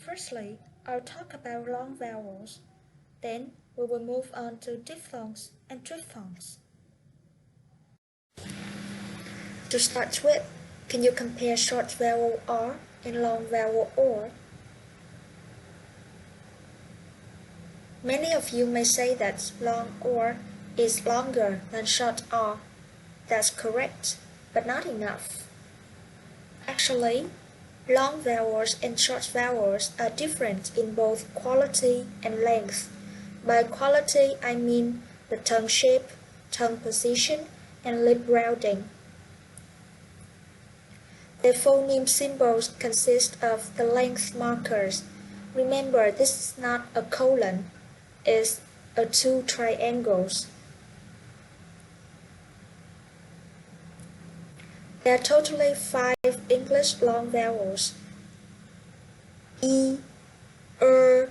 Firstly, I'll talk about long vowels. Then we will move on to diphthongs and triphthongs. To start with, can you compare short vowel R and long vowel OR? Many of you may say that long OR is longer than short R. That's correct, but not enough. Actually, long vowels and short vowels are different in both quality and length. By quality, I mean the tongue shape, tongue position, and lip rounding. Their phoneme symbols consist of the length markers. Remember, this is not a colon, it's a two triangles. There are totally 5 English long vowels: E, R,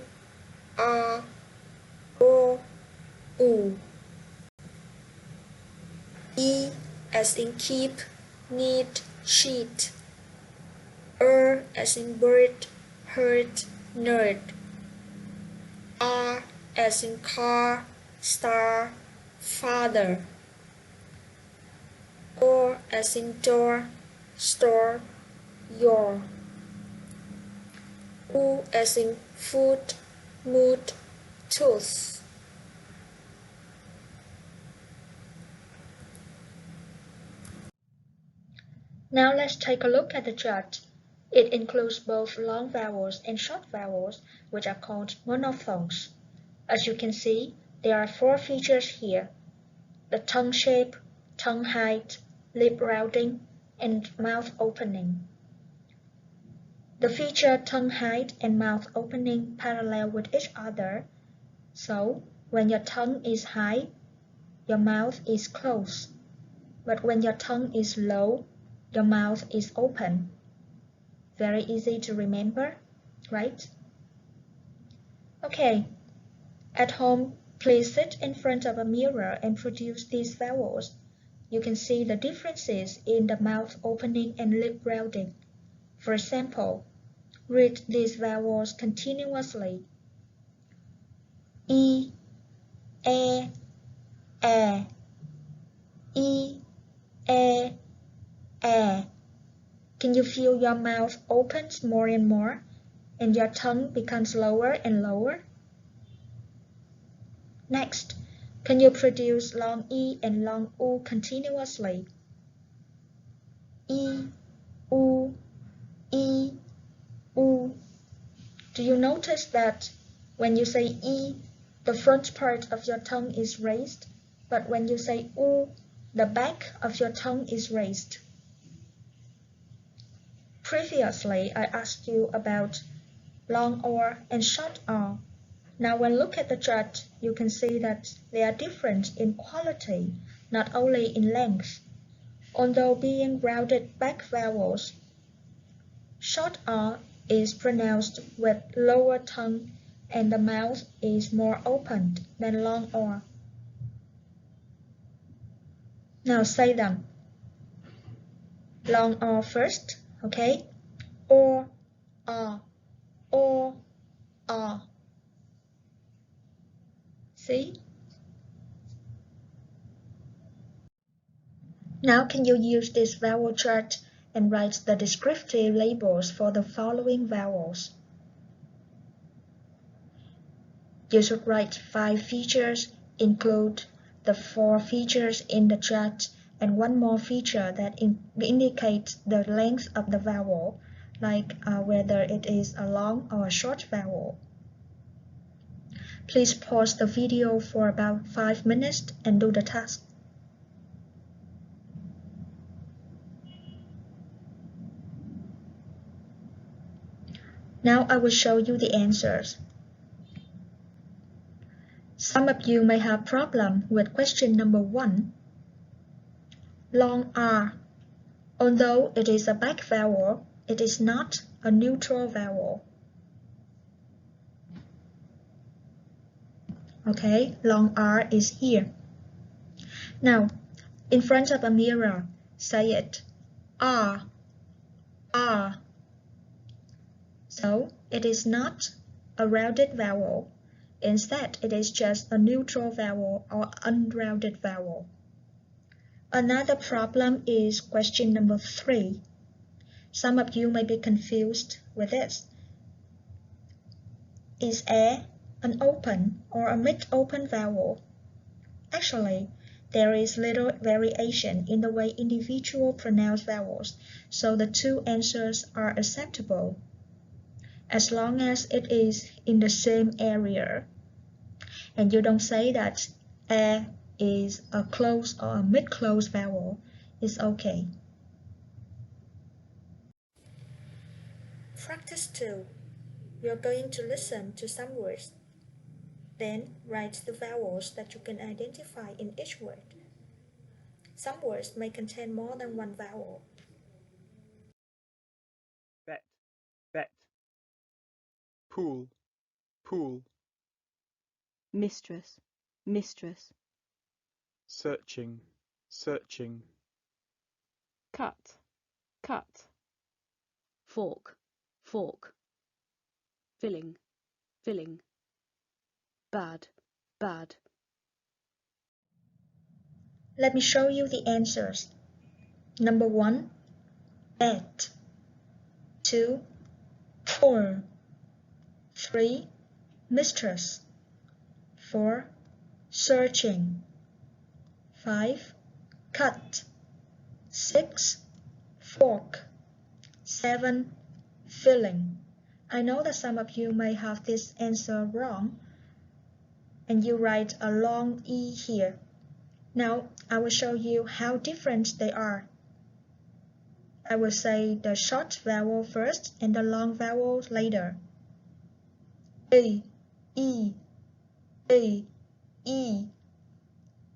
O, U. E as in keep, need, sheet. As in bird, herd, nerd. R as in car, star, father. O as in door, store, your. U as in food, mood, tooth. Now let's take a look at the chart. It includes both long vowels and short vowels, which are called monophthongs. As you can see, there are 4 features here: the tongue shape, tongue height, lip rounding, and mouth opening. The feature tongue height and mouth opening parallel with each other, so when your tongue is high, your mouth is closed, but when your tongue is low, your mouth is open. Very easy to remember, right? Okay, at home, please sit in front of a mirror and produce these vowels. You can see the differences in the mouth opening and lip rounding. For example, read these vowels continuously. E, E, E, E. Can you feel your mouth opens more and more, and your tongue becomes lower and lower? Next, can you produce long E and long U continuously? E, U, E, U. Do you notice that when you say E, the front part of your tongue is raised, but when you say U, the back of your tongue is raised? Previously, I asked you about long R and short R. Now when look at the chart, you can see that they are different in quality, not only in length. Although being rounded back vowels, short R is pronounced with lower tongue and the mouth is more opened than long R. Now say them. Long R first, okay? Or, R, or, R. See? Now can you use this vowel chart and write the descriptive labels for the following vowels? You should write 5 features, include the 4 features in the chart and one more feature that indicates the length of the vowel, like whether it is a long or a short vowel. Please pause the video for about 5 minutes and do the task. Now I will show you the answers. Some of you may have problem with question number 1. Long R. Although it is a back vowel, it is not a neutral vowel. Okay, long R is here. Now, in front of a mirror, say it. R, R. So it is not a rounded vowel. Instead, it is just a neutral vowel or unrounded vowel. Another problem is question number 3. Some of you may be confused with this. Is a an open or a mid-open vowel? Actually, there is little variation in the way individual pronounce vowels, so the two answers are acceptable, as long as it is in the same area. And you don't say that a is a closed or a mid-closed vowel. It's okay. Practice 2. You're going to listen to some words. Then write the vowels that you can identify in each word. Some words may contain more than one vowel. Bet, bet. Pool, pool. Mistress, mistress. Searching, searching. Cut, cut. Fork, fork. Filling, filling. Bad, bad. Let me show you the answers. Number 1, bet. 2, poor. 3, mistress. 4, searching. 5, cut. 6, fork. 7, filling. I know that some of you may have this answer wrong, and you write a long E here. Now, I will show you how different they are. I will say the short vowel first and the long vowel later. A, E, A, E.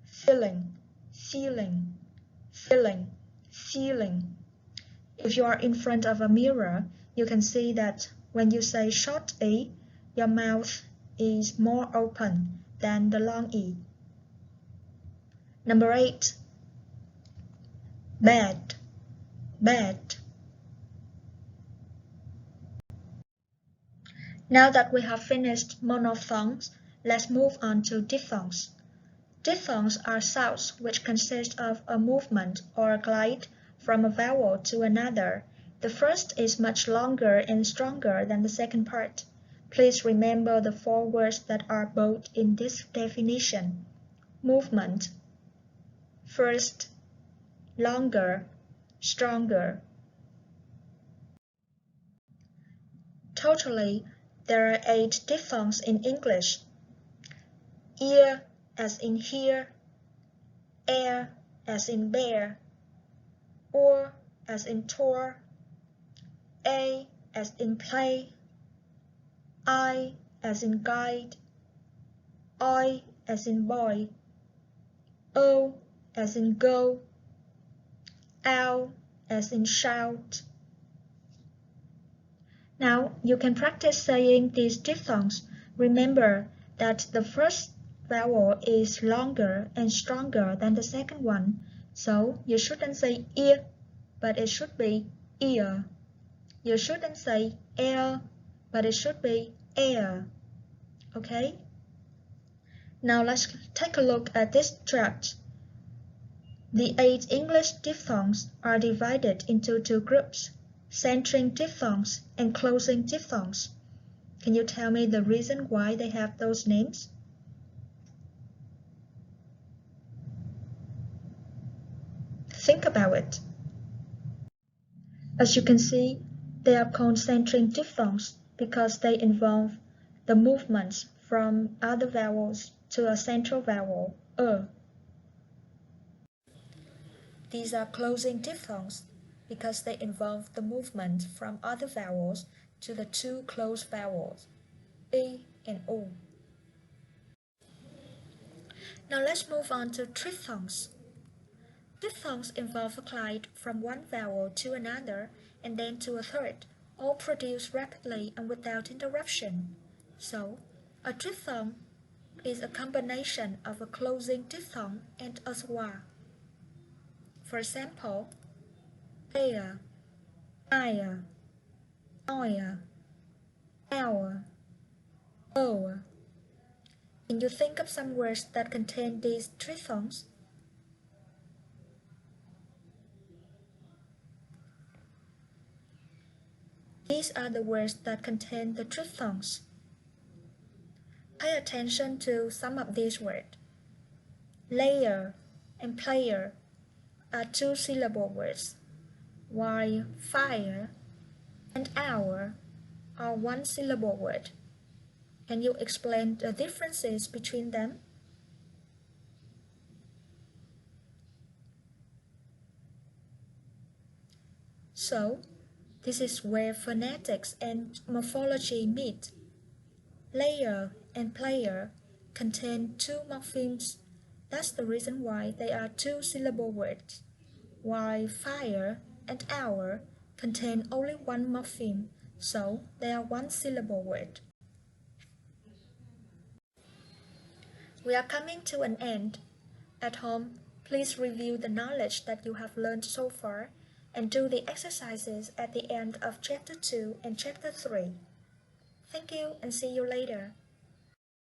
Filling, feeling, filling, feeling. If you are in front of a mirror, you can see that when you say short E, your mouth is more open than the long E. Number 8. Bed, bed. Now that we have finished monophthongs, let's move on to diphthongs. Diphthongs are sounds which consist of a movement or a glide from a vowel to another. The first is much longer and stronger than the second part. Please remember the 4 words that are bold in this definition. Movement, first, longer, stronger. Totally, there are 8 diphthongs in English. Ear as in here, air as in bear, or as in tour, a as in play, I as in guide, I as in boy, o as in go, ow as in shout. Now you can practice saying these diphthongs. Remember that the first vowel is longer and stronger than the second one, so you shouldn't say ear, but it should be ear. You shouldn't say air, but it should be air. Okay? Now let's take a look at this chart. The 8 English diphthongs are divided into 2 groups, centering diphthongs and closing diphthongs. Can you tell me the reason why they have those names? Think about it. As you can see, they are called centering diphthongs because they involve the movements from other vowels to a central vowel, These are closing diphthongs because they involve the movement from other vowels to the 2 closed vowels, e and o. Now let's move on to triphthongs. Diphthongs involve a glide from one vowel to another and then to a third, all produced rapidly and without interruption. So, a triphthong is a combination of a closing diphthong and a schwa. For example, air, ire, oil. hour, hour. Can you think of some words that contain these triphthongs? These are the words that contain the triphthongs. Pay attention to some of these words. Layer and player are two-syllable words, while fire and hour are one-syllable words. Can you explain the differences between them? So, this is where phonetics and morphology meet. Layer and player contain two morphemes. That's the reason why they are two-syllable words, while fire and hour contain only one morpheme, so they are one-syllable words. We are coming to an end. At home, please review the knowledge that you have learned so far and do the exercises at the end of Chapter 2 and Chapter 3. Thank you and see you later.